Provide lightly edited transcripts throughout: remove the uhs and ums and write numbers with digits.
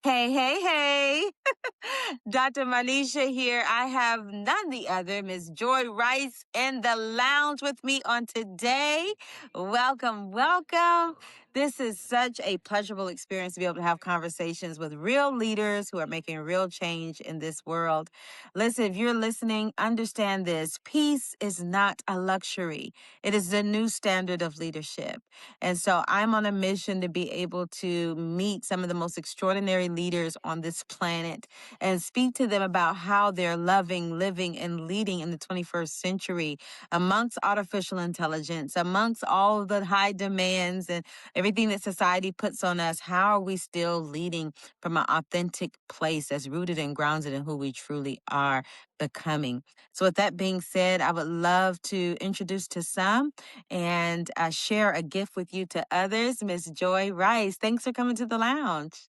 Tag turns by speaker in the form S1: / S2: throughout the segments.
S1: Hey, hey, hey. Dr.Minesha here. I have none the other, Miss Joi Rice in the lounge with me on today. Welcome, welcome. This is such a pleasurable experience to be able to have conversations with real leaders who are making real change in this world. Listen, if you're listening, understand this. Peace is not a luxury. It is the new standard of leadership. And so I'm on a mission to be able to meet some of the most extraordinary leaders on this planet and speak to them about how they're loving, living, and leading in the 21st century amongst artificial intelligence, amongst all of the high demands and everything that society puts on us. How are we still leading from an authentic place that's rooted and grounded in who we truly are becoming? So, with that being said, I would love to introduce to some and share a gift with you to others. Miss Joi Rice, thanks for coming to the lounge.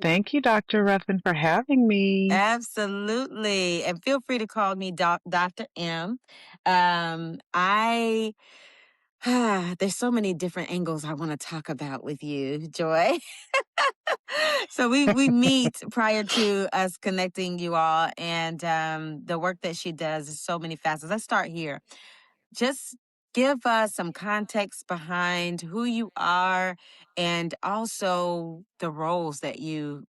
S2: Thank you, Dr. Ruffin, for having me.
S1: Absolutely. And feel free to call me Dr. M. I there's so many different angles I want to talk about with you, Joy. So we meet prior to us connecting you all, and the work that she does is so many facets. Let's start here. Just give us some context behind who you are and also the roles that you've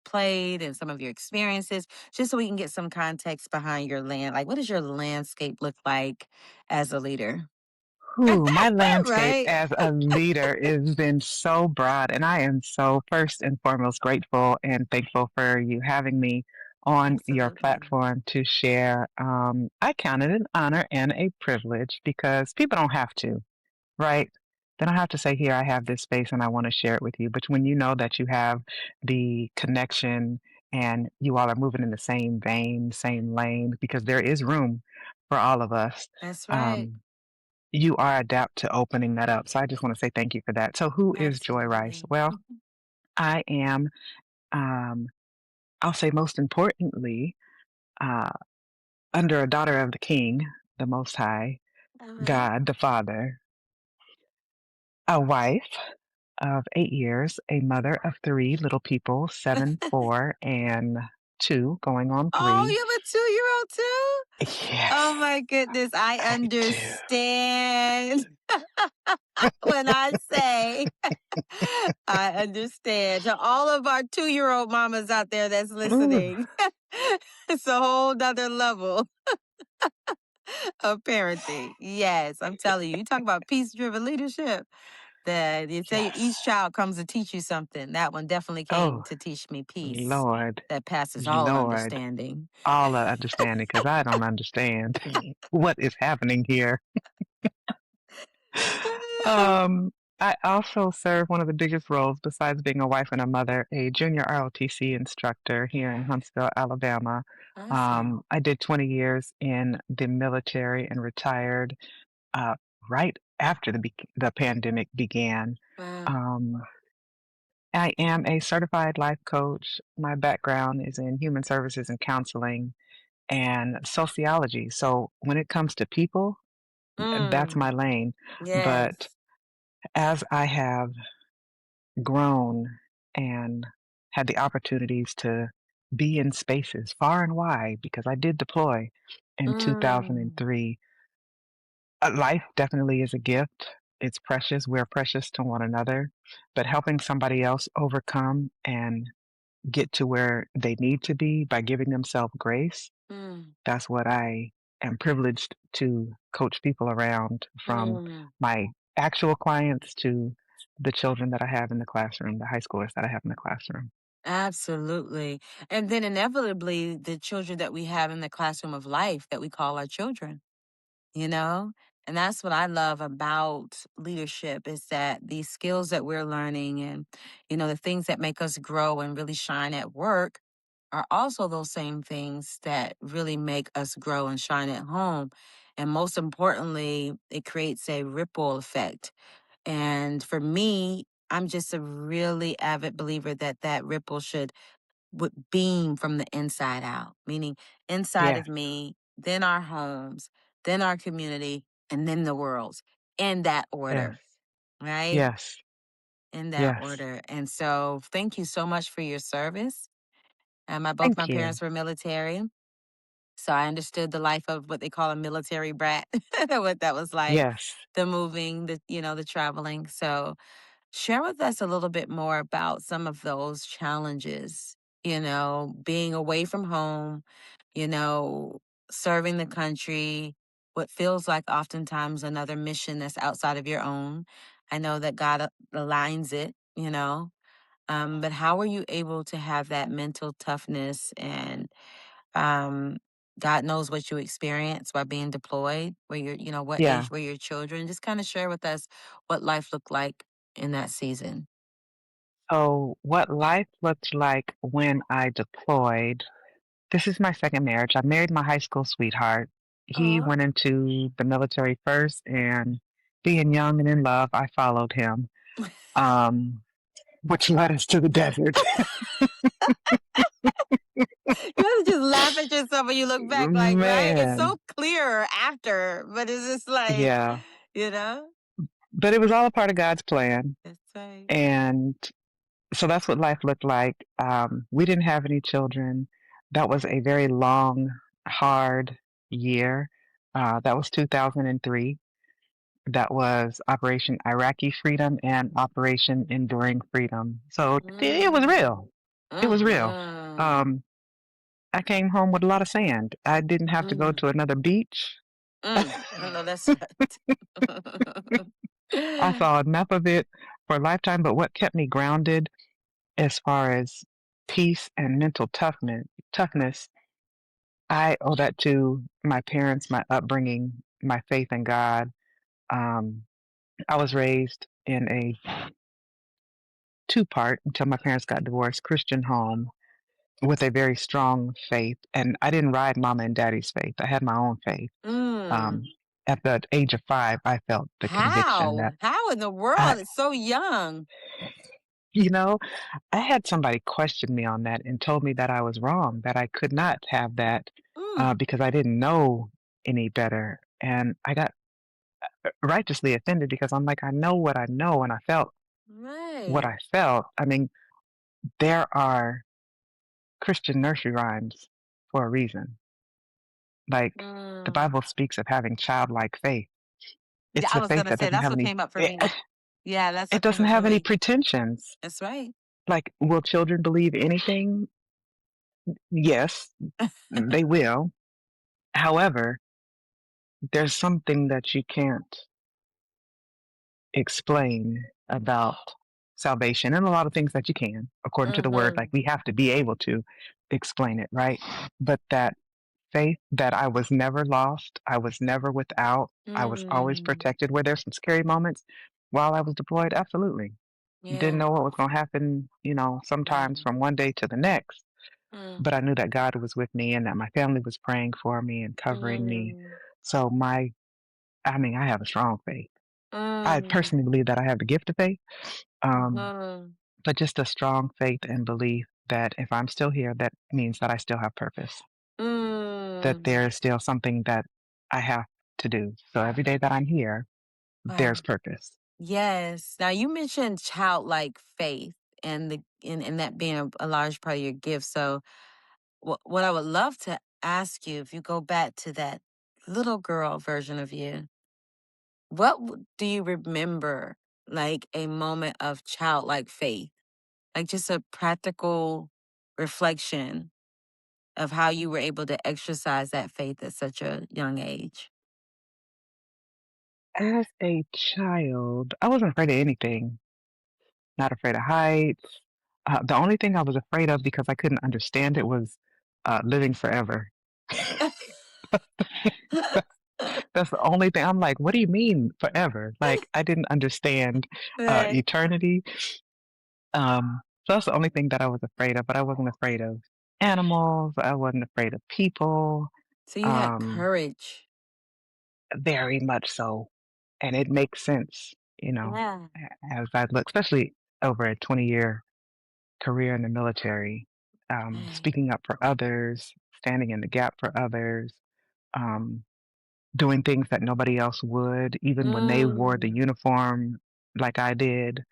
S1: played and some of your experiences, just so we can get some context behind your like what does your landscape look like as a leader?
S2: My landscape
S1: Right.
S2: as a leader has been so broad, and I am so first and foremost grateful and thankful for you having me on your
S1: Absolutely.
S2: platform to share. I count it an honor and a privilege because people don't have to, right? They don't have to say, "Here, I have this space and I want to share it with you." But when you know that you have the connection and you all are moving in the same vein, same lane, because there is room for all of us.
S1: That's right.
S2: Um, you are adept to opening that up. So I just want to say thank you for that. So who is Joy Rice?
S1: Absolutely.
S2: Well, I am, um, I'll say most importantly, uh, under a daughter of the King, the Most High,
S1: All right.
S2: God, the Father, a wife of 8 years, a mother of three little people, 7, 4, and 2, going on
S1: Oh,
S2: 3.
S1: you have a 2-year old too? Oh
S2: Yes,
S1: my goodness, I
S2: I do.
S1: understand when I say I understand. To all of our 2-year-old mamas out there that's
S2: Ooh,
S1: listening, it's a whole nother level of parenting. Yes, I'm telling you, you talk about peace driven leadership. That you say
S2: yes.
S1: each child comes to teach you something. That one definitely came
S2: Oh,
S1: to teach me peace
S2: Lord,
S1: that passes all
S2: Lord.
S1: understanding.
S2: All the understanding because I don't understand what is happening here. Um, I also serve one of the biggest roles besides being a wife and a mother, a junior ROTC instructor here in Huntsville, Alabama.
S1: Awesome.
S2: I did 20 years in the military and retired uh, right after the pandemic began.
S1: Wow.
S2: Um, I am a certified life coach. My background is in human services and counseling and sociology. So when it comes to people, that's my
S1: Mm,
S2: lane. But
S1: yes.
S2: as I have grown and had the opportunities to be in spaces far and wide, because I did deploy in
S1: Mm,
S2: 2003, life definitely is a gift. It's precious. We're precious to one another. But helping somebody else overcome and get to where they need to be by giving themselves grace,
S1: mm,
S2: that's what I am privileged to coach people around, from
S1: mm.
S2: my actual clients to the children that I have in the classroom, the high schoolers that I have in the classroom.
S1: Absolutely. And then inevitably, the children that we have in the classroom of life that we call our children, you know? And that's what I love about leadership is that these skills that we're learning and, the things that make us grow and really shine at work are also those same things that really make us grow and shine at home. And most importantly, it creates a ripple effect. And for me, I'm just a really avid believer that that ripple should would beam from the inside out, meaning inside
S2: Yes,
S1: of me, then our homes, then our community, and then the world in that
S2: yes,
S1: order, right?
S2: yes.
S1: in that
S2: Yes.
S1: order. And so thank you so much for your service. Both my
S2: Thank you.
S1: parents were military. So I understood the life of what they call a military brat, what that was like,
S2: Yes.
S1: the moving, the traveling. So share with us a little bit more about some of those challenges, being away from home, you know, serving the country, what feels like oftentimes another mission that's outside of your own. I know that God aligns it. But how were you able to have that mental toughness and um, God knows what you experienced by being deployed, what
S2: Yeah.
S1: age were your children? Just kind of share with us what life looked like in that season.
S2: So, what life looked like when I deployed, this is my second marriage. I married my high school sweetheart. He
S1: Oh,
S2: went into the military first, and being young and in love, I followed him, um, which led us to the desert.
S1: you have to just laugh at yourself when you look back, like, right? It's
S2: Man,
S1: so clear after, but it's just like,
S2: yeah.
S1: you know?
S2: But it was all a part of God's plan.
S1: That's right.
S2: And so that's what life looked like. We didn't have any children. That was a very long, hard year. That was 2003. That was Operation Iraqi Freedom and Operation Enduring Freedom. So it was
S1: Mm.
S2: real. It was real.
S1: Mm-hmm.
S2: Um, I came home with a lot of sand. I didn't have to go
S1: Mm.
S2: to another beach.
S1: I know that's right.
S2: I saw enough of it for a lifetime. But what kept me grounded as far as peace and mental toughness, I owe that to my parents, my upbringing, my faith in God. Um, I was raised in a two-part until my parents got divorced Christian home with a very strong faith, and I didn't ride mama and daddy's faith. I had my own faith. Um,
S1: Mm.
S2: at the age of 5, I felt the conviction
S1: How?
S2: that
S1: How in the
S2: I,
S1: world? It's so young.
S2: you know, I had somebody question me on that and told me that I was wrong, that I could not have that
S1: Mm.
S2: because I didn't know any better. And I got righteously offended because I'm like, I know what I know, and I felt what
S1: Right.
S2: I felt. I mean, there are Christian nursery rhymes for a reason. Like the
S1: Mm.
S2: Bible speaks of having childlike faith.
S1: Yeah,
S2: It's
S1: I
S2: the
S1: was
S2: faith
S1: gonna
S2: that
S1: say
S2: doesn't
S1: that's
S2: have
S1: what
S2: any.
S1: came up for
S2: It,
S1: me. Yeah, that's
S2: it
S1: what came
S2: doesn't
S1: up for
S2: have any
S1: me.
S2: pretensions.
S1: That's right.
S2: Like, will children believe anything? Yes, they will. However, there's something that you can't explain about salvation, and a lot of things that you can, according to the word. Like,
S1: Mm-hmm.
S2: we have to be able to explain it, right? But that faith that I was never lost, I was never without, I was always
S1: Mm.
S2: protected. Were there some scary moments while I was deployed? Absolutely. Didn't
S1: Yeah.
S2: know what was going to happen, sometimes
S1: Right.
S2: from one day to the next.
S1: Mm.
S2: But I knew that God was with me and that my family was praying for me and covering me.
S1: Mm.
S2: So I mean, I have a strong faith. I
S1: Mm.
S2: personally believe that I have the gift of faith, um,
S1: Mm.
S2: but just a strong faith and belief that if I'm still here, that means that I still have purpose, that
S1: Mm.
S2: there is still something that I have to do. So every day that I'm here, there's
S1: Wow.
S2: purpose.
S1: Yes. Now you mentioned childlike faith and that being a large part of your gift. So what I would love to ask you, if you go back to that little girl version of you, do you remember, like a moment of childlike faith, like just a practical reflection of how you were able to exercise that faith at such a young age?
S2: As a child, I wasn't afraid of anything, not afraid of heights. The only thing I was afraid of because I couldn't understand it was living forever. That's the only thing. I'm like, what do you mean forever? Like, I didn't understand
S1: Right.
S2: eternity. So that's the only thing that I was afraid of, but I wasn't afraid of animals. I wasn't afraid of people.
S1: So you had
S2: Um,
S1: courage.
S2: Very much so. And it makes sense,
S1: Yeah.
S2: as I look, especially over a 20-year career in the military,
S1: Right.
S2: speaking up for others, standing in the gap for others, um, doing things that nobody else would, even when they wore the
S1: Mm.
S2: uniform like I did.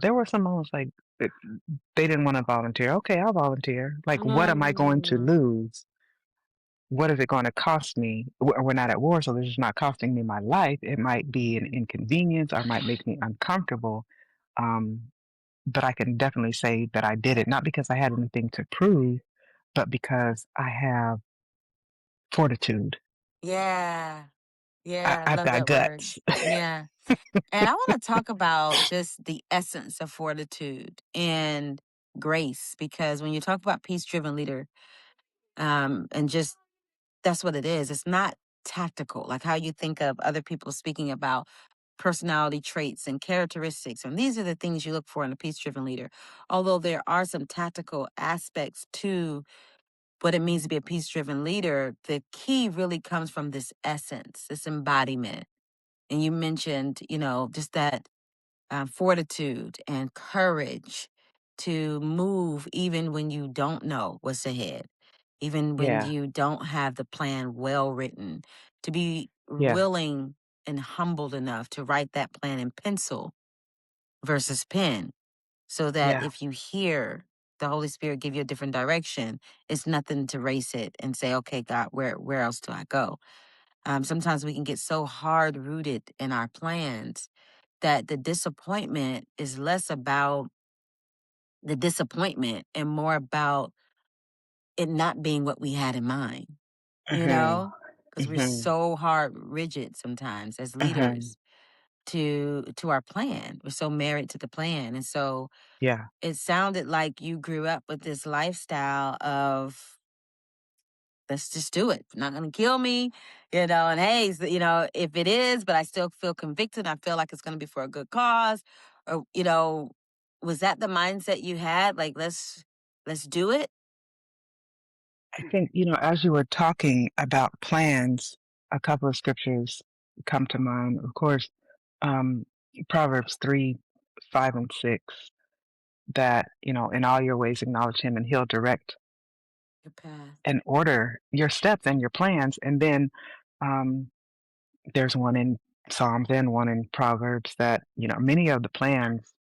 S2: There were some moments like it they didn't wanna volunteer. "Okay, I'll volunteer." Like, what am I going to
S1: Mm.
S2: lose? What is it gonna cost me? We're not at war, so this is not costing me my life. It might be an inconvenience or it might make me uncomfortable, um, but I can definitely say that I did it, not because I had anything to prove, but because I have fortitude.
S1: Yeah.
S2: I
S1: Yeah. I
S2: I've
S1: love
S2: got
S1: that word.
S2: guts.
S1: Yeah. And I want to talk about just the essence of fortitude and grace, because when you talk about peace driven leader, and just that's what it is. It's not tactical, like how you think of other people speaking about personality traits and characteristics. And these are the things you look for in a peace driven leader. Although there are some tactical aspects to what it means to be a peace driven leader, the key really comes from this essence, this embodiment. And you mentioned, just that fortitude and courage to move even when you don't know what's ahead, even when
S2: Yeah,
S1: you don't have the plan well written, to be
S2: yeah,
S1: willing and humbled enough to write that plan in pencil versus pen, so that
S2: yeah.
S1: if you hear the Holy Spirit give you a different direction, it's nothing to race it and say, okay, God, where else do I go? Sometimes we can get so hard rooted in our plans that the disappointment is less about the disappointment and more about it not being what we had in mind, you
S2: Mhm,
S1: know? Because we're
S2: mhm,
S1: so hard rigid sometimes as
S2: mhm.
S1: leaders to our plan. We're so married to the plan. And so
S2: Yeah.
S1: it sounded like you grew up with this lifestyle of let's just do it. Not gonna kill me, and hey, if it is, but I still feel convicted, I feel like it's gonna be for a good cause. Or, was that the mindset you had? Like, let's do it?
S2: I think, as you were talking about plans, a couple of scriptures come to mind. Of course, um, Proverbs 3, 5, and 6, that, in all your ways acknowledge him and he'll direct
S1: Your path.
S2: and order your steps and your plans. And then um, there's one in Psalms and one in Proverbs that, many of the plans,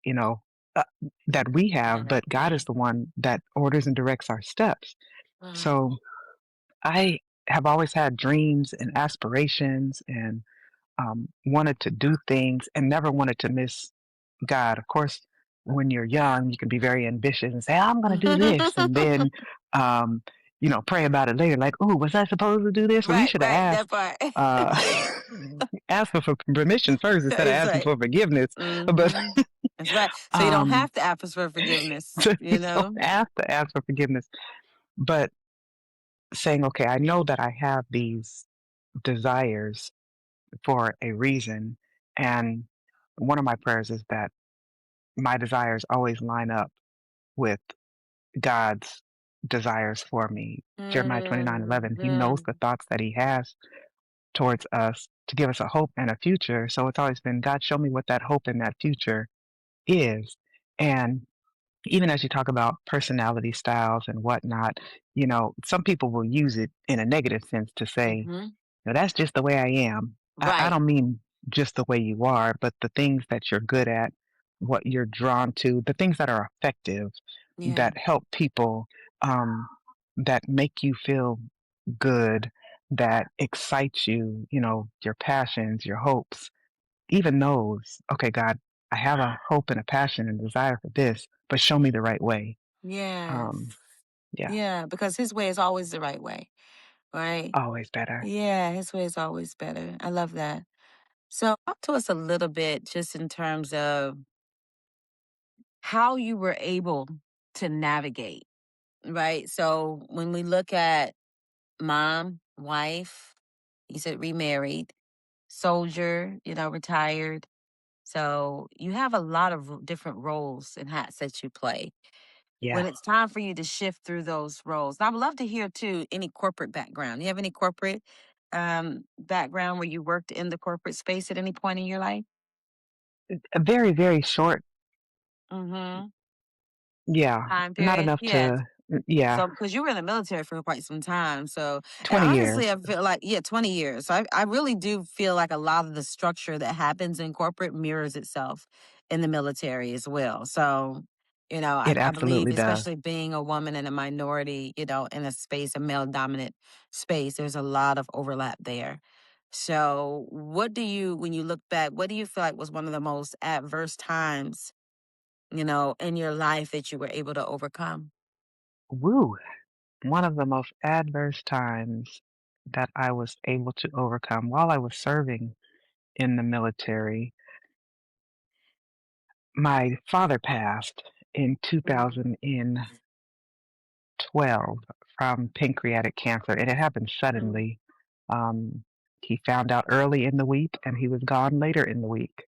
S2: you know, uh, that we have,
S1: Yeah,
S2: but God
S1: yeah.
S2: is the one that orders and directs our steps.
S1: Wow.
S2: So I have always had dreams and aspirations and wanted to do things and never wanted to miss God. Of course, when you're young, you can be very ambitious and say, I'm going to do this. And then, um, pray about it later. Like, oh, was I supposed to do this? Well, you
S1: Right,
S2: should have
S1: right, that
S2: asked,
S1: part.
S2: uh, asked for permission first instead of
S1: That's
S2: asking
S1: right.
S2: for forgiveness. But,
S1: Hmm. That's right. So you don't
S2: um,
S1: have to ask for forgiveness,
S2: so
S1: you
S2: don't
S1: know?
S2: ask to ask for forgiveness, but saying, okay, I know that I have these desires for a reason. And one of my prayers is that my desires always line up with God's desires for me. Jeremiah 29:11, he knows
S1: Mm-hmm.
S2: the thoughts that he has towards us to give us a hope and a future. So it's always been, God, show me what that hope and that future is. And even as you talk about personality styles and whatnot, some people will use it in a negative sense to say,
S1: Hmm.
S2: that's just the way I am. I
S1: Right.
S2: don't mean just the way you are, but the things that you're good at, what you're drawn to, the things that are effective,
S1: Yeah.
S2: that help people, um, that make you feel good, that excite you, your passions, your hopes, even those. Okay, God, I have a hope and a passion and desire for this, but show me the right way.
S1: Yes.
S2: Um, yeah,
S1: Yeah, because his way is always the right way, right?
S2: always better.
S1: Yeah, his way is always better. I love that. So, talk to us a little bit just in terms of how you were able to navigate, right? So, when we look at mom, wife, you said remarried, soldier, retired. So, you have a lot of different roles and hats that you play.
S2: Yeah.
S1: When it's time for you to shift through those roles. And I would love to hear too any corporate background. You have any corporate background where you worked in the corporate space at any point in your life?
S2: A very, very short.
S1: Mm-hmm.
S2: Yeah,
S1: Time
S2: not
S1: period.
S2: enough
S1: Yeah.
S2: to yeah,
S1: So because you were in the military for quite some time. So and
S2: 20
S1: honestly,
S2: years.
S1: I feel like, yeah, 20 years. So I really do feel like a lot of the structure that happens in corporate mirrors itself in the military as well. So,
S2: It
S1: I believe,
S2: absolutely does.
S1: especially being a woman and a minority, in a space, a male dominant space, there's a lot of overlap there. So, when you look back, what do you feel like was one of the most adverse times, in your life that you were able to overcome?
S2: Woo! One of the most adverse times that I was able to overcome while I was serving in the military, my father passed in
S1: Mm.
S2: 2012 from pancreatic cancer. And it happened
S1: Mm.
S2: suddenly. He found out early in the week and he was gone later in the week.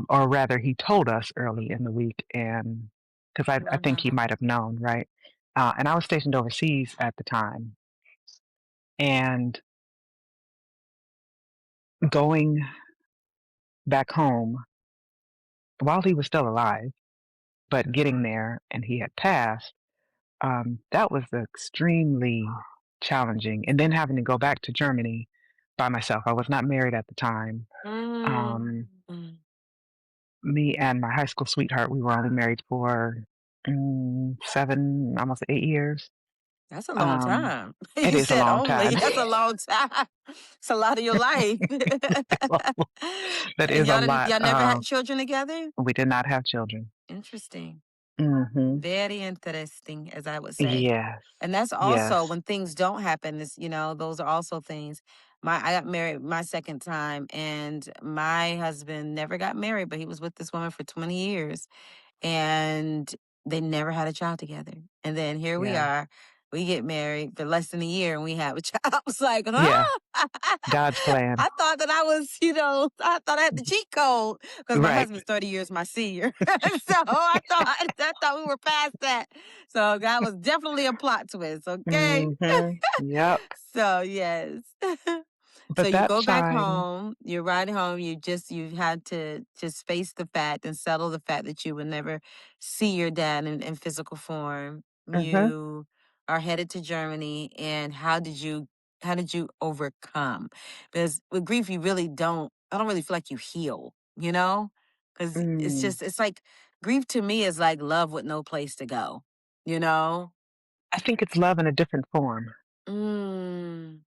S2: Or rather, he told us early in the week, and because I think he
S1: Wow.
S2: might have known, right? And I was stationed overseas at the time, and going back home while he was still alive, but getting there and he had passed, that was extremely challenging. And then having to go back to Germany by myself. I was not married at the time. Um,
S1: Mm.
S2: Me and my high school sweetheart, we were only married for 7, almost 8 years.
S1: That's a long
S2: Um,
S1: time.
S2: it
S1: You
S2: is a
S1: said
S2: long
S1: only.
S2: time.
S1: That's a long time. It's a lot of your life.
S2: That
S1: And
S2: is a lot.
S1: y'all never had children together?
S2: We did not have children.
S1: Interesting.
S2: Mhm.
S1: Very interesting, as I would say.
S2: Yes.
S1: And that's also
S2: Yes.
S1: when things don't happen, those are also things. I got married my second time, and my husband never got married, but he was with this woman for 20 years, and they never had a child together. And then here we
S2: Yeah.
S1: are. We get married for less than a year and we have a child. I was like,
S2: Yeah.
S1: huh?
S2: God's plan.
S1: I thought that I was, I thought I had the cheat code because my
S2: Right.
S1: husband's 30 years my senior. So I thought we were past that. So that was definitely a plot twist. Okay.
S2: Mhm. Yep.
S1: So yes. So
S2: But
S1: you
S2: that
S1: go back
S2: time.
S1: home, you ride home, you had to just face the fact and settle the fact that you would never see your dad in physical form.
S2: Mhm.
S1: You are headed to Germany, and how did you overcome? Because with grief you really don't I don't really feel like you heal, Because
S2: Mm.
S1: it's like grief to me is like love with no place to go, you know?
S2: I think it's love in a different form.
S1: Mm.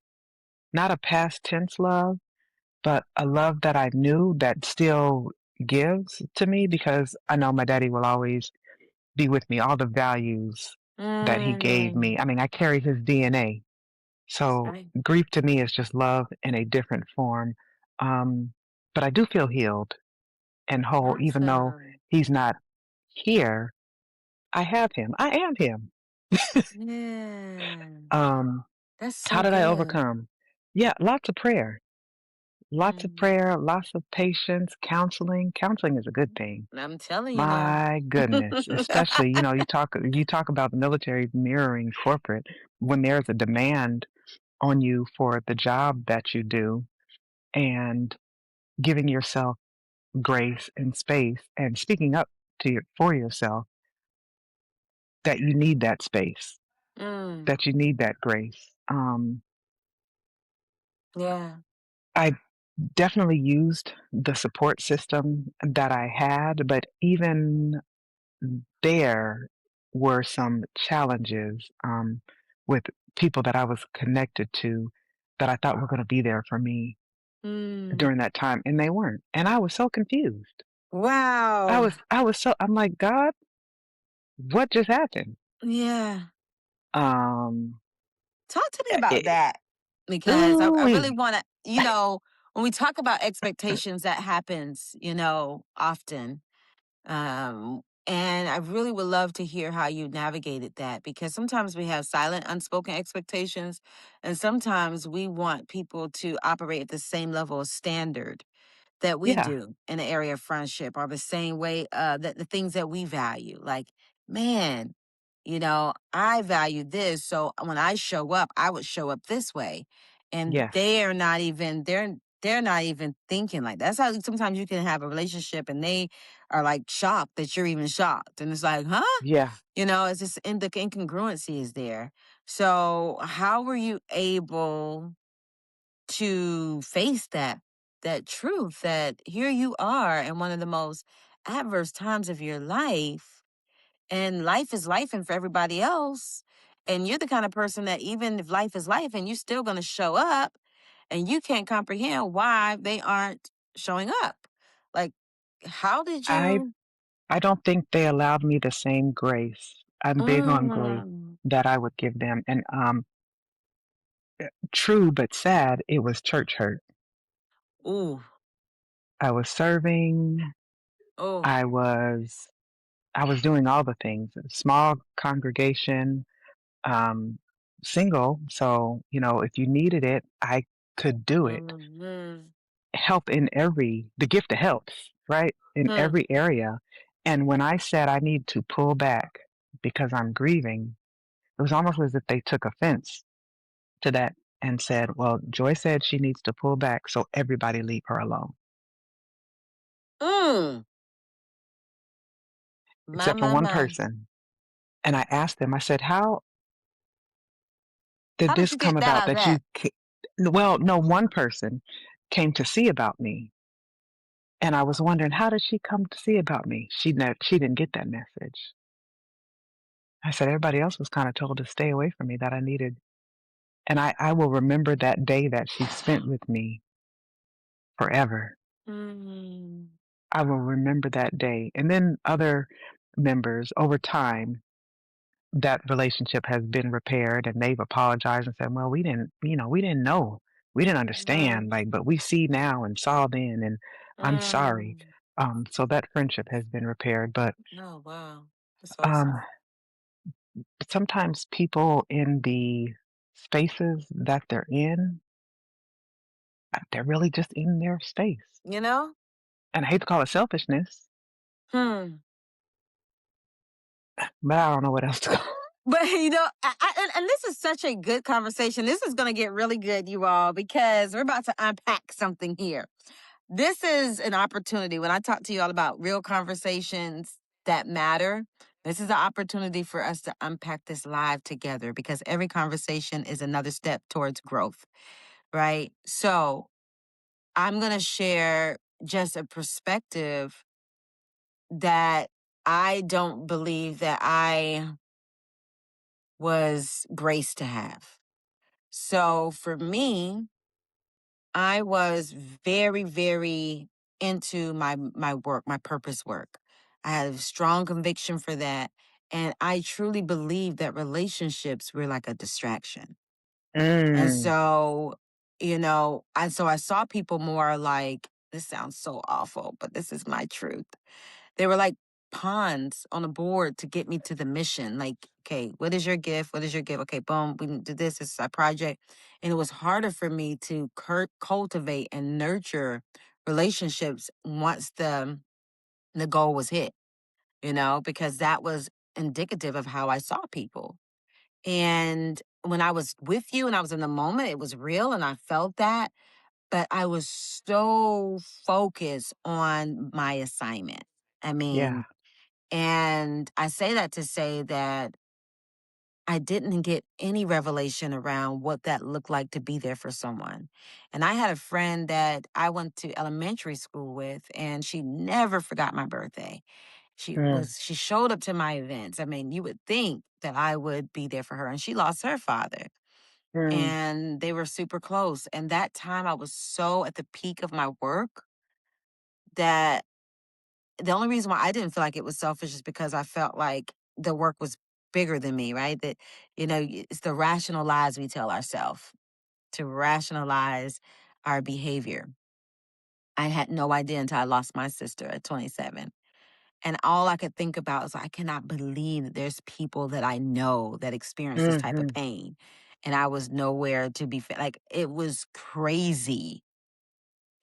S2: Not a past tense love, but a love that I knew that still gives to me because I know my daddy will always be with me, all the values that he gave me.
S1: Mm.
S2: I mean, I carry his DNA.
S1: That's
S2: So
S1: right.
S2: grief to me is just love in a different form. Um, but I do feel healed and whole, even though
S1: Awesome.
S2: he's not here. I have him. I am him.
S1: Yeah.
S2: Um,
S1: That's
S2: how
S1: so
S2: did I
S1: good.
S2: overcome? Yeah, lots of prayer. Lots of
S1: Mm.
S2: prayer, lots of patience, counseling. Counseling is a good thing.
S1: I'm telling you now.
S2: My goodness, especially, you talk about the military mirroring corporate when there's a demand on you for the job that you do and giving yourself grace and space and speaking up for yourself that you need that space,
S1: Mm.
S2: that you need that grace.
S1: Yeah.
S2: I definitely used the support system that I had, but even there were some challenges with people that I was connected to that I thought were going to be there for me
S1: Mm.
S2: during that time, and they weren't. And I was so confused.
S1: Wow.
S2: I'm like, God, what just happened?
S1: Yeah.
S2: Um,
S1: Talk to me about
S2: it,
S1: that because I
S2: ooh,
S1: really want to, when we talk about expectations, that happens, often. And I really would love to hear how you navigated that because sometimes we have silent, unspoken expectations, and sometimes we want people to operate at the same level of standard that we
S2: yeah,
S1: do in the area of friendship or the same way that the things that we value. Like, man, I value this. So when I show up, I would show up this way. And
S2: yes,
S1: they're not even thinking like that. That's how sometimes you can have a relationship and they are like shocked that you're even shocked. And it's like, huh?
S2: yeah.
S1: It's just the incongruency is there. So how were you able to face that truth that here you are in one of the most adverse times of your life, and life is life and for everybody else. And you're the kind of person that even if life is life and you're still going to show up and you can't comprehend why they aren't showing up. Like, how did
S2: I
S1: you?
S2: I don't think they allowed me the same grace. I'm big on grace
S1: Mm,
S2: that I would give them. And true but sad, it was church hurt.
S1: ooh,
S2: I was serving,
S1: oh,
S2: I was I was doing all the things. A small congregation, um, single, so if you needed it, I could do it.
S1: mm-hmm.
S2: Help in every the gift of helps, right? In
S1: Hmm.
S2: every area. And when I said I need to pull back because I'm grieving, it was almost as if they took offense to that and said, "Well, Joy said she needs to pull back, so everybody leave her alone,
S1: Mm. My,
S2: except for
S1: my,
S2: one
S1: my.
S2: person." And I asked them, I said, "How did
S1: How did
S2: this
S1: you
S2: come
S1: get that
S2: about
S1: out of
S2: that
S1: that?
S2: well, no, one person came to see about me, and I was wondering, how did she come to see about me? She didn't get that message. I said, everybody else was kind of told to stay away from me, that I needed, and I will remember that day that she spent with me forever.
S1: Mm.
S2: I will remember that day. And then other members over time, that relationship has been repaired and they've apologized and said, well, we didn't know. We didn't understand.
S1: Right.
S2: Like, but we see now and saw then, and I'm sorry.
S1: Mm.
S2: So that friendship has been repaired. But
S1: Oh, wow. That's
S2: um,
S1: awesome.
S2: sometimes people in the spaces that they're really just in their space.
S1: You know?
S2: And I hate to call it selfishness,
S1: Hmm.
S2: but I don't know what else to call.
S1: But and this is such a good conversation. This is going to get really good, you all, because we're about to unpack something here. This is an opportunity. When I talk to you all about real conversations that matter, this is an opportunity for us to unpack this live together because every conversation is another step towards growth, right? So I'm going to share just a perspective that I don't believe that I was graced to have. So for me, I was very, very into my work, my purpose work. I had a strong conviction for that. And I truly believe that relationships were like a distraction. And
S2: Mm,
S1: so, I saw people more like, this sounds so awful, but this is my truth. They were like pawns on a board to get me to the mission. Like, okay, what is your gift? What is your gift? Okay, boom, we can do this. This is our project. And it was harder for me to cultivate and nurture relationships once the goal was hit, because that was indicative of how I saw people. And when I was with you and I was in the moment, it was real and I felt that. But I was so focused on my assignment. I
S2: yeah.
S1: mean, and I say that to say that I didn't get any revelation around what that looked like to be there for someone. And I had a friend that I went to elementary school with, and she never forgot my birthday.
S2: Mm,
S1: She showed up to my events. I mean, you would think that I would be there for her, and she lost her father.
S2: mm,
S1: And they were super close. And that time I was so at the peak of my work that the only reason why I didn't feel like it was selfish is because I felt like the work was bigger than me, right? That, it's the rational lies we tell ourselves to rationalize our behavior. I had no idea until I lost my sister at 27. And all I could think about is I cannot believe that there's people that I know that experience this type of
S2: mhm,
S1: pain. And I was nowhere to be like, it was crazy.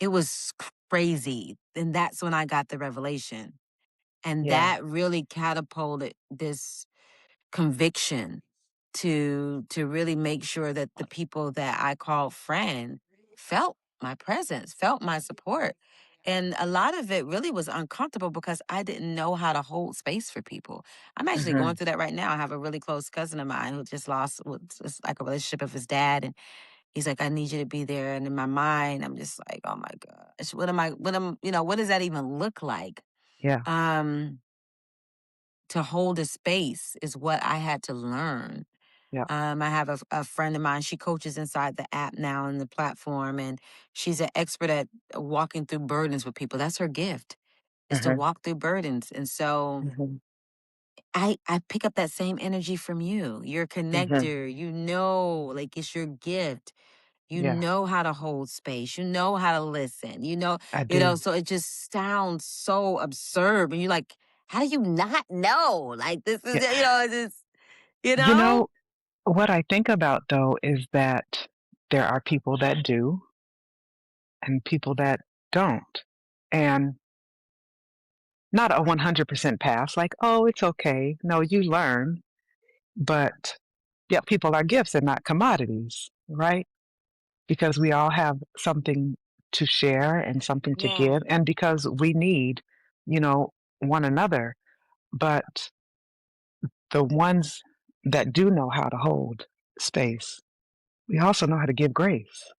S1: It was crazy. And that's when I got the revelation. And
S2: yeah,
S1: that really catapulted this conviction to really make sure that the people that I call friend felt my presence, felt my support. And a lot of it really was uncomfortable because I didn't know how to hold space for people. I'm actually
S2: mhm,
S1: going through that right now. I have a really close cousin of mine who just lost it's like a relationship of his dad, and he's like, I need you to be there. And in my mind, I'm just like, oh my gosh, what am I, what am, what does that even look like?
S2: Yeah.
S1: Um, to hold a space is what I had to learn.
S2: Yeah.
S1: I have a friend of mine. She coaches inside the app now and the platform, and she's an expert at walking through burdens with people. That's her gift, is to
S2: Hmm.
S1: walk through burdens. And so
S2: Hmm.
S1: I pick up that same energy from you. You're a
S2: Hmm.
S1: connector. You know, like it's your gift. You
S2: Yeah,
S1: know how to hold space. You know how to listen.
S2: I do.
S1: So it just sounds so absurd. And you're like, how do you not know? Like this is,
S2: Yeah.
S1: it's just, you
S2: You
S1: know?
S2: know, what I think about though is that there are people that do and people that don't. And not a 100% pass, like, oh, it's okay. No, you learn. But yeah, people are gifts and not commodities, right? Because we all have something to share and something to
S1: Yeah.
S2: give, and because we need, you know, one another. But the ones that do know how to hold space, we also know how to give grace.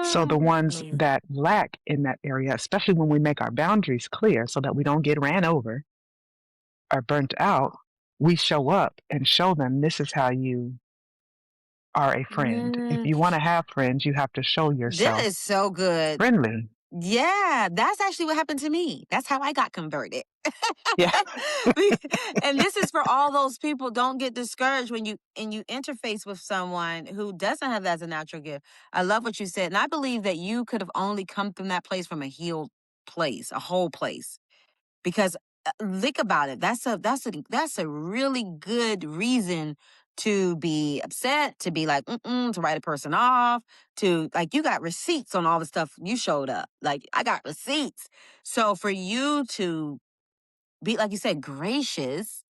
S2: So the ones
S1: Mm.
S2: that lack in that area, especially when we make our boundaries clear so that we don't get ran over or burnt out, we show up and show them this is how you are a friend. If
S1: Yeah.
S2: you want to have friends, you have to show
S1: That
S2: yourself
S1: is so good.
S2: friendly.
S1: Yeah, that's actually what happened to me. That's how I got converted.
S2: Yeah.
S1: And this is for all those people. Don't get discouraged when you interface with someone who doesn't have that as a natural gift. I love what you said, and I believe that you could have only come from that place from a healed place, a whole place. Because think about it. That's a really good reason to be upset, to be like, to write a person off, to like you got receipts on all the stuff you showed up. Like I got receipts. So for you to be, like you said, gracious,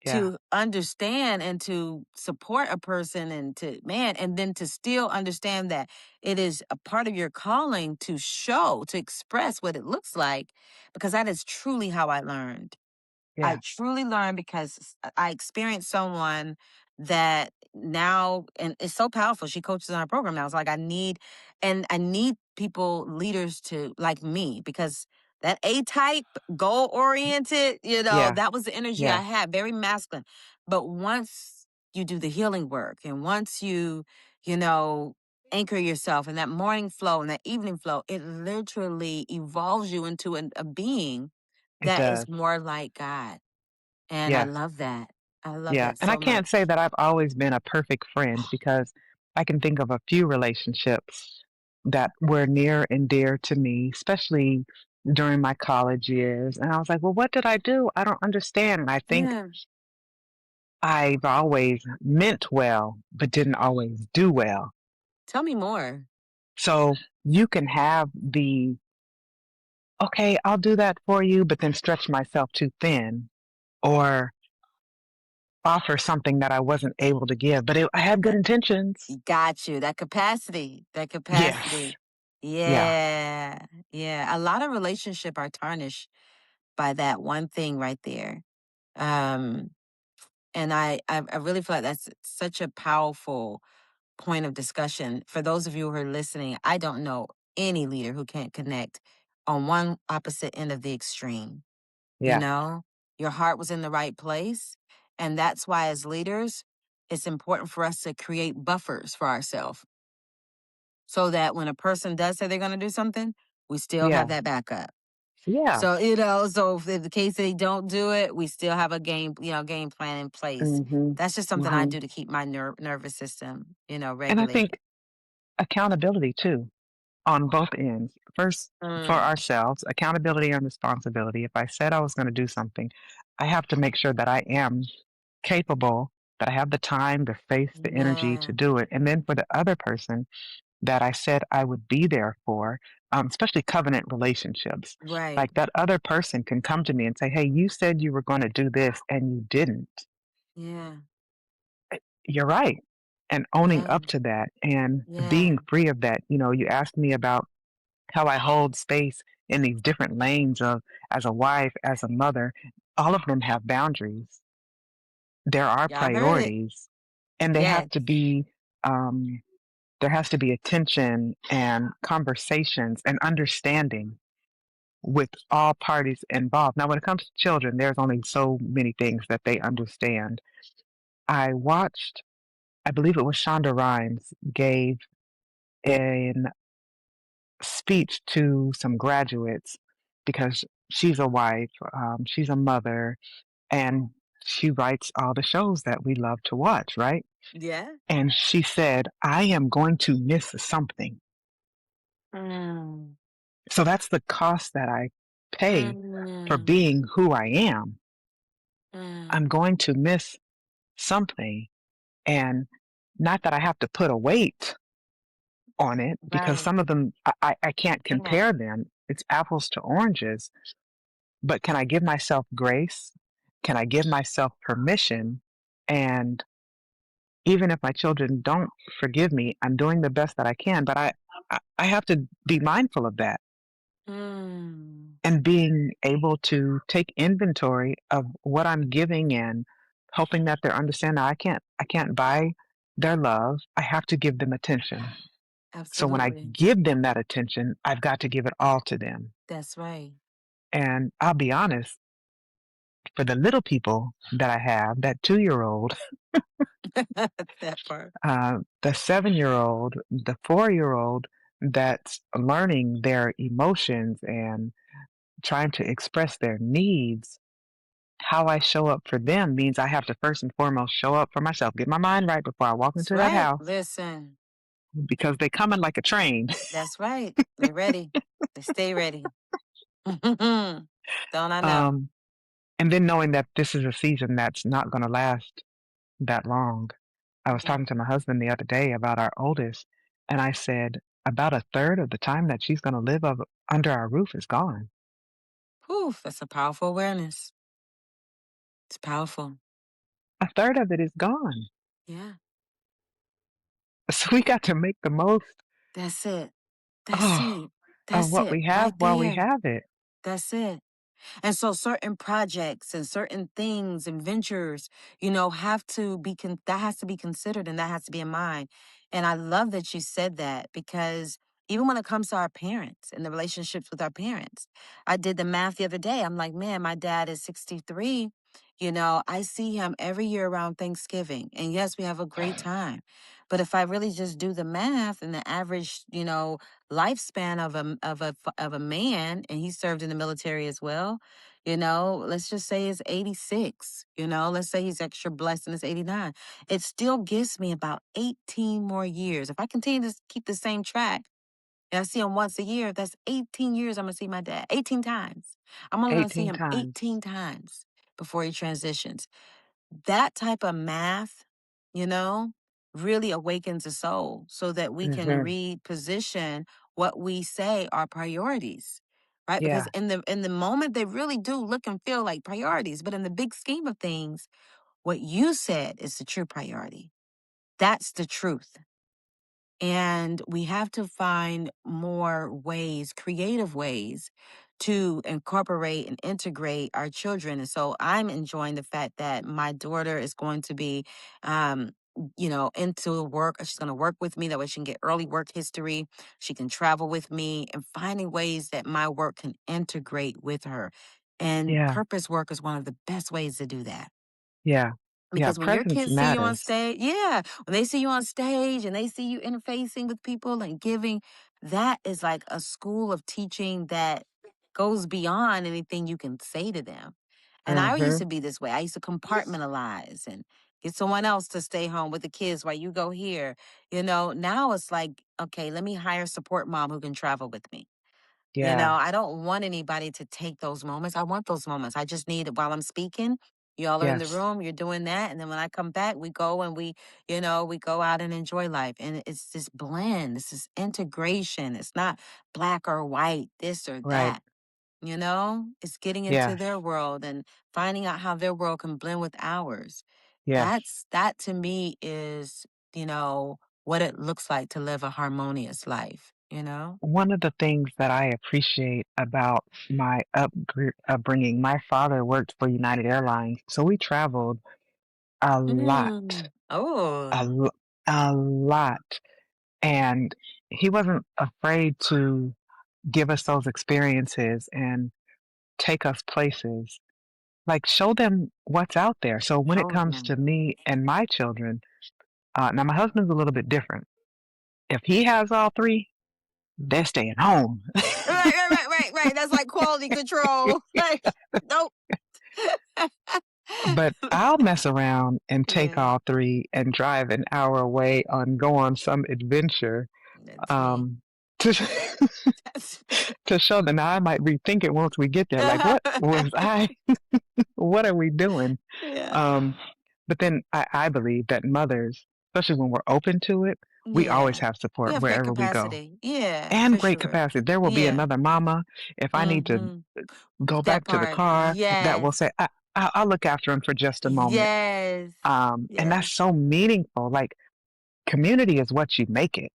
S2: Yeah.
S1: to understand and to support a person and to man and then to still understand that it is a part of your calling to show, to express what it looks like, because that is truly how I learned. I
S2: Yeah.
S1: truly learned because I experienced someone that now, and it's so powerful. She coaches in our program now. It's like I need people, leaders to like me, because that A type, goal oriented,
S2: Yeah.
S1: that was the energy I
S2: Yeah.
S1: had, very masculine. But once you do the healing work and once you know, anchor yourself in that morning flow and that evening flow, it literally evolves you into a being
S2: It
S1: that is
S2: does.
S1: more like God, and I
S2: Yes.
S1: love that. I love
S2: Yeah.
S1: that
S2: And I
S1: so
S2: can't
S1: much.
S2: say that I've always been a perfect friend because I can think of a few relationships that were near and dear to me, especially during my college years. And I was like, well, what did I do? I don't understand. And I think
S1: Yeah.
S2: I've always meant well, but didn't always do well.
S1: Tell me more.
S2: So you can have the, okay, I'll do that for you, but then stretch myself too thin or offer something that I wasn't able to give. But I had good
S1: That
S2: intentions.
S1: got you. That capacity. That
S2: Yes.
S1: capacity.
S2: Yeah.
S1: Yeah. Yeah. A lot of relationship are tarnished by that one thing right there. Um, and I really feel like that's such a powerful point of discussion. For those of you who are listening, I don't know any leader who can't connect on one opposite end of the extreme. You
S2: Yeah.
S1: know, your heart was in the right place. And that's why, as leaders, it's important for us to create buffers for ourselves so that when a person does say they're going to do something, we still have
S2: Yeah.
S1: that backup.
S2: Yeah.
S1: So, so if in the case they don't do it, we still have a game plan in place.
S2: Mhm.
S1: That's just something I
S2: Mhm.
S1: do to keep my nervous system,
S2: And I think
S1: regulated.
S2: accountability too on both ends. First, for
S1: Mm,
S2: ourselves, accountability and responsibility. If I said I was going to do something, I have to make sure that I am capable, that I have the time, the space, the energy to
S1: yeah,
S2: do it. And then for the other person that I said I would be there for, especially covenant relationships,
S1: right.
S2: like that other person can come to me and say, hey, you said you were going to do this and you didn't.
S1: Yeah,
S2: You're right. And owning
S1: yeah,
S2: up to that and being
S1: yeah.
S2: free of that. You know, you asked me about how I hold space in these different lanes of as a wife, as a mother. All of them have boundaries. There are
S1: Y'all heard it.
S2: priorities, and they have
S1: Yes.
S2: to be. Um, there has to be attention and conversations and understanding with all parties involved. Now, when it comes to children, there's only so many things that they understand. I watched, I believe it was Shonda Rhimes gave a speech to some graduates because she's a wife, she's a mother, and she writes all the shows that we love to watch, right?
S1: Yeah.
S2: And she said, I am going to miss something.
S1: Mm.
S2: So that's the cost that I pay for
S1: Mm.
S2: being who I am. I'm
S1: Mm.
S2: going to miss something. And not that I have to put a weight on it because
S1: Right.
S2: some of them I can't
S1: Yeah.
S2: compare them. It's apples to oranges. But can I give myself grace? Can I give myself permission? And even if my children don't forgive me, I'm doing the best that I can. But I have to be mindful of that
S1: Mm.
S2: and being able to take inventory of what I'm giving and hoping that they're understanding. I can't buy their love. I have to give them attention. So when I
S1: Absolutely.
S2: give them that attention, I've got to give it all to them.
S1: That's right.
S2: And I'll be honest, for the little people that I have, that 2-year old,
S1: That part.
S2: the 7-year old, the 4-year old that's learning their emotions and trying to express their needs, how I show up for them means I have to first and foremost show up for myself, get my mind right before I walk
S1: That's
S2: into that
S1: right.
S2: house
S1: Listen.
S2: because they coming like a train.
S1: That's right. They ready. They stay ready. Don't I know?
S2: um, and then knowing that this is a season that's not going to last that long. I was
S1: Yeah.
S2: talking to my husband the other day about our oldest, and I said, about a third of the time that she's going to live under our roof is gone.
S1: Poof. That's a powerful awareness. It's powerful.
S2: A third of it is gone.
S1: Yeah.
S2: So we got to make the most
S1: That's it. That's
S2: oh,
S1: it.
S2: of
S1: That's
S2: what
S1: it.
S2: we have
S1: Right
S2: while we
S1: there.
S2: have it.
S1: That's it. And so certain projects and certain things and ventures, have to be that has to be considered and that has to be in mind. And I love that you said that because even when it comes to our parents and the relationships with our parents, I did the math the other day. I'm like, man, my dad is 63. I see him every year around Thanksgiving. And yes, we have a great time. But if I really just do the math and the average, lifespan of a man, and he served in the military as well, let's just say it's 86, let's say he's extra blessed and it's 89. It still gives me about 18 more years. If I continue to keep the same track and I see him once a year, that's 18 years I'm going to see my dad. 18 times. I'm only going to see
S2: 18
S1: him
S2: times.
S1: 18 times before he transitions. That type of math, you know, really awakens the soul so that we can
S2: Hmm.
S1: reposition what we say are priorities. Right? Because
S2: Yeah,
S1: in the moment they really do look and feel like priorities, but in the big scheme of things, what you said is the true priority. That's the truth. And we have to find more ways, creative ways to incorporate and integrate our children. And so I'm enjoying the fact that my daughter is going to be, into work. She's going to work with me. That way she can get early work history. She can travel with me and finding ways that my work can integrate with her. And
S2: yeah,
S1: purpose work is one of the best ways to do that.
S2: yeah, yeah.
S1: Because when your
S2: Presence
S1: kids see you on
S2: matters.
S1: stage, yeah, when they see you on stage and they see you interfacing with people and giving, that is like a school of teaching that goes beyond anything you can say to them. And I used
S2: Hmm.
S1: to be this way. I used to compartmentalize and get someone else to stay home with the kids while you go here. Now it's like, okay, let me hire a support mom who can travel with me.
S2: Yeah,
S1: I don't want anybody to take those moments. I want those moments. I just need it while I'm speaking. Y'all are in the
S2: yes,
S1: room, you're doing that. And then when I come back, we go and we go out and enjoy life. And it's this blend, it's this integration. It's not black or white, this or
S2: right.
S1: that. It's getting into
S2: Yes,
S1: their world and finding out how their world can blend with ours.
S2: yes.
S1: That to me is, what it looks like to live a harmonious life.
S2: One of the things that I appreciate about my upbringing, my father worked for United Airlines, so we traveled a lot,
S1: Mm. Oh,
S2: a, l- a lot. And he wasn't afraid to give us those experiences and take us places. Like, show them what's out there. So when it
S1: Show
S2: comes to
S1: them.
S2: me and my children, now my husband's a little bit different. If he has all three, they're staying home.
S1: Right. That's like quality control. Like, nope.
S2: But I'll mess around and take
S1: Yeah,
S2: all three and drive an hour away on go on some adventure
S1: that's me.
S2: um, to
S1: That's me.
S2: to show them. Now I might rethink it once we get there. Like, what was I? What are we doing?
S1: Yeah.
S2: Um, but then I believe that mothers, especially when we're open to it, we always
S1: Yeah.
S2: have
S1: We
S2: support
S1: have great
S2: wherever we go.
S1: capacity. Yeah,
S2: And
S1: for
S2: great
S1: sure.
S2: capacity. There will be
S1: Yeah.
S2: another mama if I need to
S1: Mm-hmm.
S2: go
S1: That
S2: back to the
S1: part.
S2: car that will
S1: Yes.
S2: say, I'll look after him for just a moment.
S1: Yes.
S2: And
S1: Yes.
S2: that's so meaningful. Like, community is what you make it.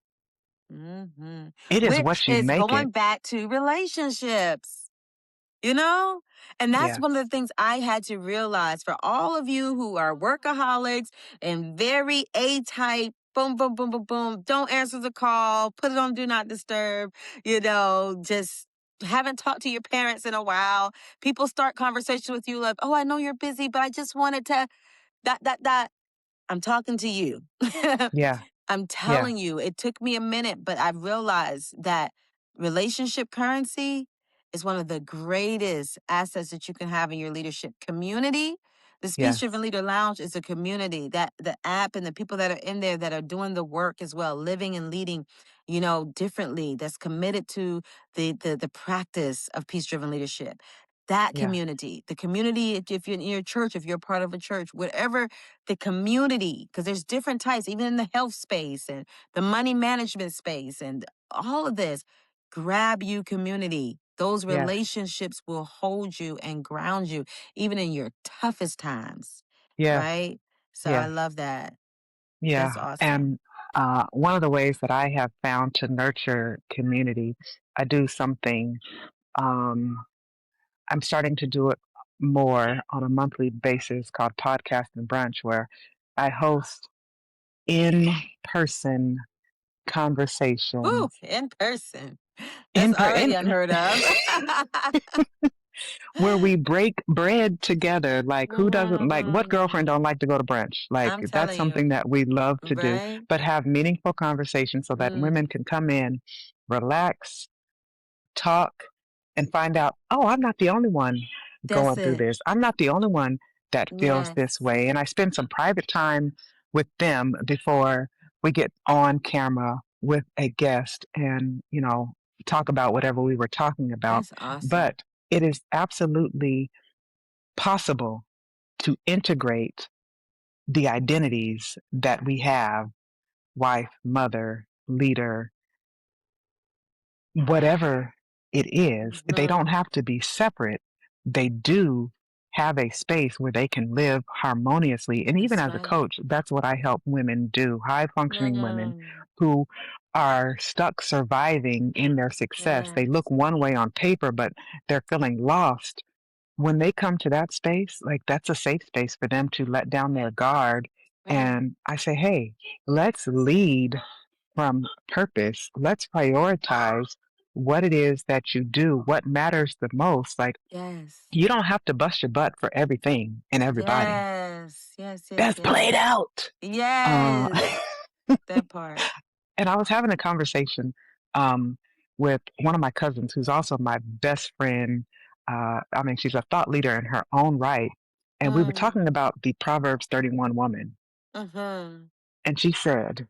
S1: Mm-hmm.
S2: It is
S1: Which
S2: what you
S1: is
S2: make it.
S1: going back to relationships, you know? And that's one of
S2: Yes.
S1: the things I had to realize for all of you who are workaholics and very A type, boom, boom, boom, boom, boom, don't answer the call, put it on do not disturb, just haven't talked to your parents in a while. People start conversations with you like, oh, I know you're busy, but I just wanted to, that. I'm talking to you.
S2: Yeah.
S1: I'm
S2: Yeah.
S1: telling you, it took me a minute, but I've realized that relationship currency is one of the greatest assets that you can have in your leadership community. The Speech Driven
S2: Yes.
S1: Leader Lounge is a community that the app and the people that are in there that are doing the work as well, living and leading, differently, that's committed to the practice of peace driven leadership. That
S2: Yeah.
S1: community, the community, if you're in your church, if you're part of a church, whatever the community, because there's different types, even in the health space and the money management space and all of this. Grab you community. Those
S2: Yes.
S1: relationships will hold you and ground you, even in your toughest times,
S2: Yes.
S1: right? So I
S2: Yes.
S1: love that.
S2: Yeah.
S1: That's awesome.
S2: And one of the ways that I have found to nurture community, I do something. Um, I'm starting to do it more on a monthly basis called Podcast and Brunch, where I host in person
S1: Ooh,
S2: conversations.
S1: in person. That's
S2: In, per-
S1: already
S2: in
S1: unheard of.
S2: Where we break bread together. Like, who doesn't like, what girlfriend
S1: Mm,
S2: don't like to go to brunch? Like,
S1: I'm
S2: that's
S1: telling
S2: something
S1: you,
S2: that we love to do,
S1: right?
S2: but have meaningful conversations so that
S1: Mm,
S2: women can come in, relax, talk, and find out, oh, I'm not the only one
S1: that's
S2: going through
S1: it.
S2: this. I'm not the only one that feels this
S1: Yes.
S2: way. And I spend some private time with them before we get on camera with a guest and, talk about whatever we were talking about.
S1: That's awesome.
S2: But it is absolutely possible to integrate the identities that we have: wife, mother, leader, whatever it is. They don't
S1: Mhm.
S2: have to be separate. They do have a space where they can live harmoniously. And even
S1: That's
S2: as a
S1: right.
S2: coach, that's what I help women do: high functioning women
S1: Mm,
S2: who are stuck surviving in their success. They
S1: yes.
S2: look one way on paper, but they're feeling lost. When they come to that space, like, that's a safe space for them to let down their guard.
S1: Right.
S2: And I say, hey, let's lead from purpose. Let's prioritize what it is that you do, what matters the most. Like,
S1: Yes.
S2: you don't have to bust your butt for everything and everybody.
S1: Yes. Yes. Yes.
S2: That's played
S1: Yes.
S2: out. Uh,
S1: Yes. That part.
S2: and I was having a conversation um, with one of my cousins, who's also my best friend. I mean, she's a thought leader in her own right. And we were
S1: Mm.
S2: talking about the Proverbs 31 woman.
S1: Mm-hmm.
S2: And she said,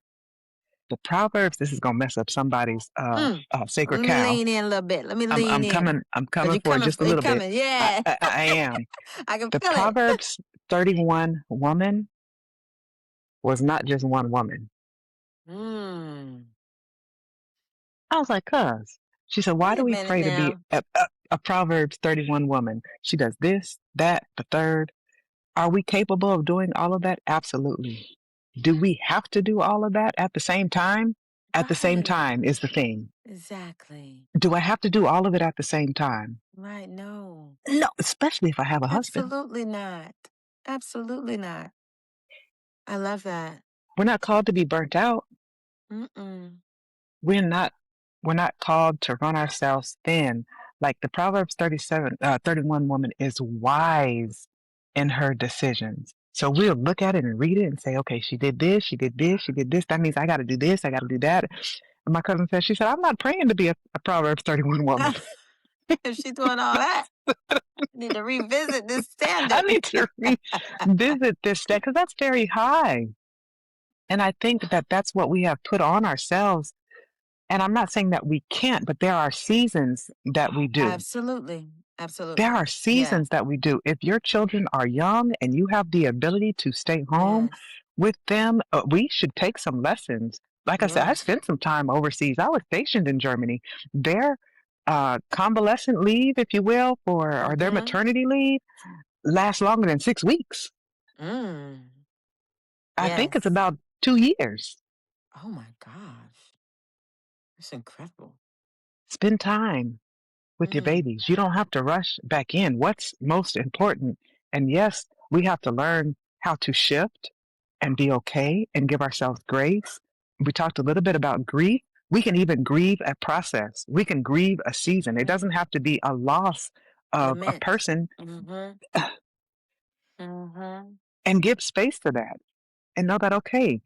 S2: the Proverbs, this is going to mess up somebody's
S1: Mm.
S2: sacred
S1: Let me
S2: cow.
S1: lean in a little bit. Let me
S2: I'm,
S1: lean
S2: I'm
S1: in.
S2: coming, I'm
S1: Cause
S2: coming
S1: you're
S2: for it
S1: coming,
S2: just a
S1: you're
S2: little bit.
S1: coming.
S2: I,
S1: Yeah.
S2: I, I am.
S1: I can
S2: The
S1: feel it.
S2: Proverbs 31 woman was not just one woman.
S1: Mm.
S2: I was like, cuz. She said, why
S1: Wait
S2: do
S1: a
S2: we
S1: minute
S2: pray to be
S1: now.
S2: a Proverbs 31 woman? She does this, that, the third. Are we capable of doing all of that? Absolutely. Do we have to do all of that at the same time? At the same
S1: Right.
S2: time is the thing.
S1: Exactly.
S2: Do I have to do all of it at the same time?
S1: Right. No.
S2: No, especially if I have a husband.
S1: Absolutely not. Absolutely not. I love that.
S2: We're not called to be burnt out.
S1: Mm-mm.
S2: We're not. We're not called to run ourselves thin. Like the Proverbs 31 woman is wise in her decisions. So we'll look at it and read it and say, okay, she did this, she did this, she did this. That means I got to do this, I got to do that. And my cousin said, she said, I'm not praying to be a Proverbs 31 woman.
S1: If she's doing all that, I need to revisit this
S2: I
S1: standard.
S2: need to revisit this because that's very high. And I think that that's what we have put on ourselves. And I'm not saying that we can't, but there are seasons that we do.
S1: Absolutely.
S2: There are
S1: Absolutely. Yeah.
S2: seasons that we do. If your children are young and you have the ability to stay home
S1: Yes.
S2: with them, we should take some lessons. Like I said, I
S1: Yes.
S2: spent some time overseas. I was stationed in Germany. Their convalescent leave, if you will, or their
S1: Mm-hmm.
S2: maternity leave lasts longer than 6 weeks.
S1: Mm.
S2: I think it's
S1: Yes.
S2: about 2 years.
S1: Oh my gosh. That's incredible.
S2: Spend time with your
S1: Mm.
S2: babies. You don't have to rush back in. What's most important? And yes, we have to learn how to shift and be okay and give ourselves grace. We talked a little bit about grief. We can even grieve a process. We can grieve a season. It
S1: Mm.
S2: doesn't have to be a loss of a
S1: Lament.
S2: person,
S1: Mm-hmm. Mm-hmm.
S2: and give space to that and know that, okay,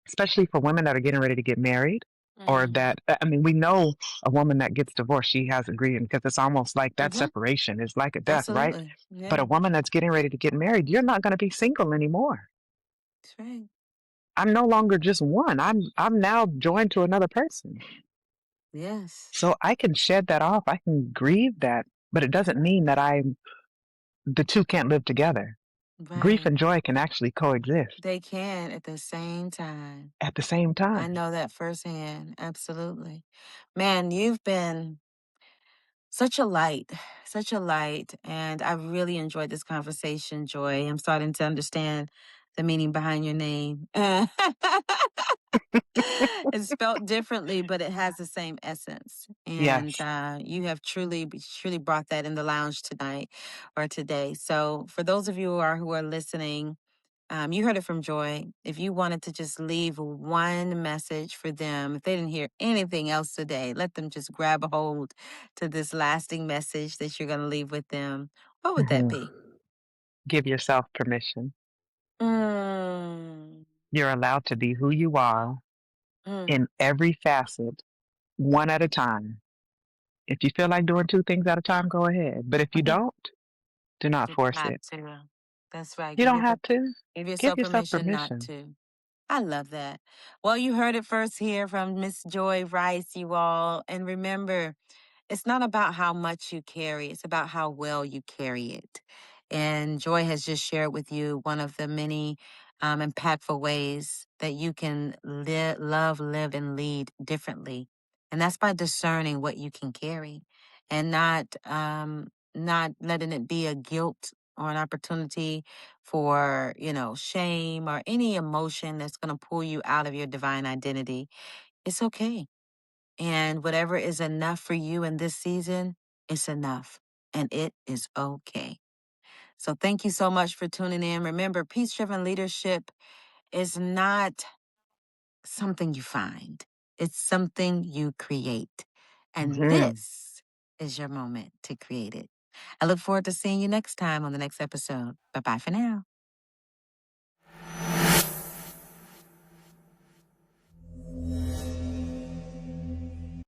S2: especially for women that are getting ready to get married or
S1: Mm-hmm.
S2: that, I mean, we know a woman that gets divorced, she has a grieving because it's almost like that
S1: Mm-hmm.
S2: separation is like a death, right?
S1: Absolutely.
S2: But
S1: Yeah.
S2: a woman that's getting ready to get married, you're not going to be single anymore.
S1: That's right.
S2: I'm no longer just one. I'm now joined to another person.
S1: Yes.
S2: So I can shed that off. I can grieve that, but it doesn't mean that the two can't live together. Grief
S1: Right.
S2: and joy can actually coexist
S1: They can at the same time.
S2: at the same
S1: I
S2: time.
S1: know that firsthand. Absolutely. Man, you've been such a light, such a light. And I really enjoyed this conversation, Joy. I'm starting to understand the meaning behind your name. It's spelled differently, but it has the same essence. And
S2: Yes.
S1: you have truly brought that in the lounge tonight or today. So, for those of you who are listening, you heard it from Joy. If you wanted to just leave one message for them, if they didn't hear anything else today, let them just grab a hold to this lasting message that you're going to leave with them. What would that
S2: Mhm.
S1: be?
S2: Give yourself permission.
S1: Mm,
S2: You're allowed to be who you are
S1: mm.
S2: in every facet, one at a time. If you feel like doing two things at a time, go ahead. But if you don't, do not
S1: You don't
S2: force
S1: have
S2: it.
S1: to. That's right.
S2: You don't have to.
S1: Give
S2: Give
S1: yourself
S2: yourself
S1: permission not
S2: permission.
S1: to. I love that. Well, you heard it first here from Miss Joy Rice, you all. And remember, it's not about how much you carry, it's about how well you carry it. And Joy has just shared with you one of the many impactful ways that you can love, live, and lead differently. And that's by discerning what you can carry and not letting it be a guilt or an opportunity for, shame or any emotion that's going to pull you out of your divine identity. It's okay. And whatever is enough for you in this season, it's enough. And it is okay. So thank you so much for tuning in. Remember, peace driven leadership is not something you find, it's something you create. And
S2: Mhm.
S1: this is your moment to create it. I look forward to seeing you next time on the next episode. Bye bye for now.